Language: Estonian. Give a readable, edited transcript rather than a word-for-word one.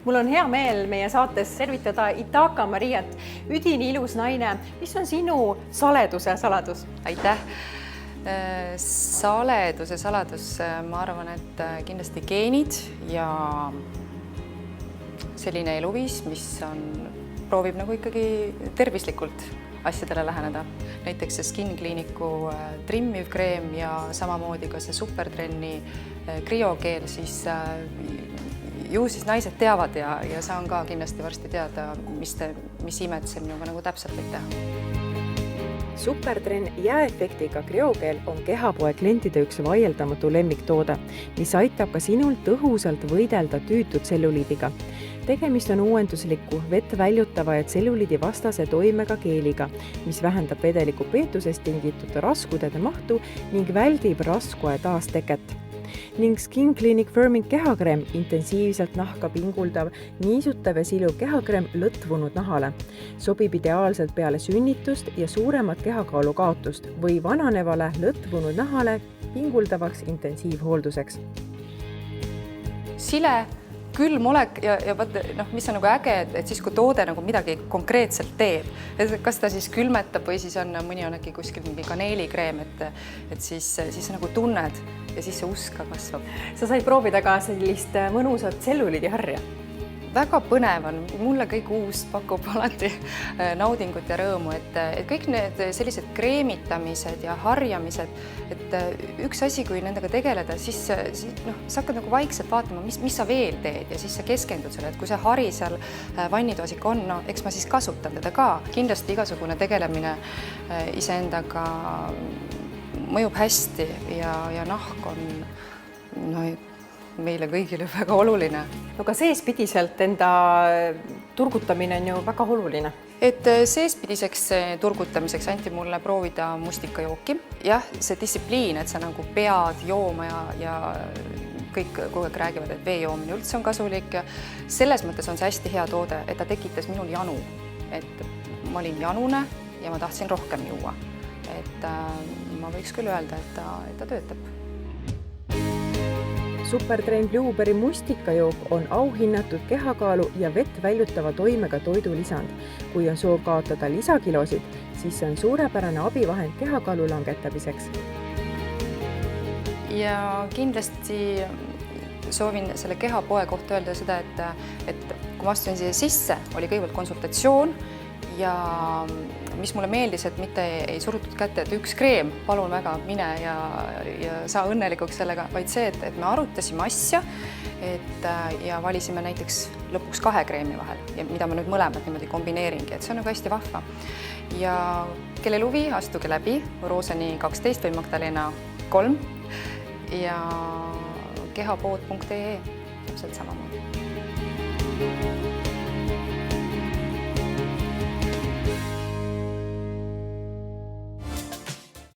Mul on hea meel meie saates tervitada Itaka Mariat, üdini ilus naine. Mis on sinu saleduse saladus? Aitäh! Saleduse saladus, ma arvan, et kindlasti geenid ja selline eluviis, mis proovib nagu ikkagi tervislikult asjadele läheneda. Näiteks see Skin Clinicu trimmiv kreem ja samamoodi ka see Supertrenni kriokeel, siis ju siis naised teavad ja saan ka kindlasti varsti teada, mis imed see minuga nagu täpselt võib teha. Supertrenn jääefektiga kriokeel on kehapoe klientide üks vaieldamatu lemmiktoode, mis aitab ka sinul tõhusalt võidelda tüütud tselluliidiga. Tegemist on uuendusliku, vett väljutava ja tselluliidi vastase toimega keeliga, mis vähendab vedeliku peetusest tingitud raskudede mahtu ning väldib raskuae taasteket. Ning Skin Clinic Firming kehakreem, intensiivselt nahka pinguldav, niisutav ja siluv kehakreem lõtvunud nahale. Sobib ideaalselt peale sünnitust ja suuremat kehakaalu kaotust või vananevale lõtvunud nahale pinguldavaks intensiivhoolduseks. Sile, külm olek ja vaat, mis on nagu äge, et siis kui toode nagu midagi konkreetselt teeb, kas ta siis külmetab või siis on mõni on äkki kuskil mingi kaneelikreem, et siis nagu tunned ja siis see usk ka kasvab. Sa said proovida ka sellist mõnusat tselluliidiharja. Väga põnev on, mulle kõik uus pakub alati naudingut ja rõõmu, et kõik need sellised kreemitamised ja harjamised, et üks asi, kui nendega tegeleda, siis sa hakkad nagu vaikselt vaatama, mis sa veel teed ja siis sa keskendud selle, et kui see hari seal vannitoas ikka on, eks ma siis kasutan teda ka. Kindlasti igasugune tegelemine iseendaga mõjub hästi ja nahk on meile kõigile väga oluline. Ka seespidiselt enda turgutamine on ju väga oluline. Et seespidiseks turgutamiseks anti mulle proovida mustikajooki. Jah, see distsipliin, et sa nagu pead jooma ja kõik kogu aeg räägivad, et vee joomine üldse on kasulik. Selles mõttes on see hästi hea toode, et ta tekitas minul janu. Et ma olin janune ja ma tahtsin rohkem juua. Et ma võiks küll öelda, et ta töötab. Supertrenn Blueberry mustikajook on auhinnatud kehakaalu ja vett väljutava toimega toidulisand. Kui on soov kaotada lisakilosid, siis see on suurepärane abivahend kehakaalu langetamiseks. Ja kindlasti soovin selle kehapoe kohta öelda seda, et kui ma astusin siia sisse, oli kõigepealt konsultatsioon ja mis mulle meeldis, et mitte ei surutud kätte, et üks kreem, palun väga, mine ja saa õnnelikuks sellega, vaid see, et me arutasime asja ja valisime näiteks lõpuks 2 kreemi vahel, mida ma nüüd mõlemad niimoodi kombineeringi, et see on nagu hästi vahva. Ja kellel huvi, astuge läbi Rooseni 12 või Magdalena 3 ja kehapood.ee täpselt samamoodi.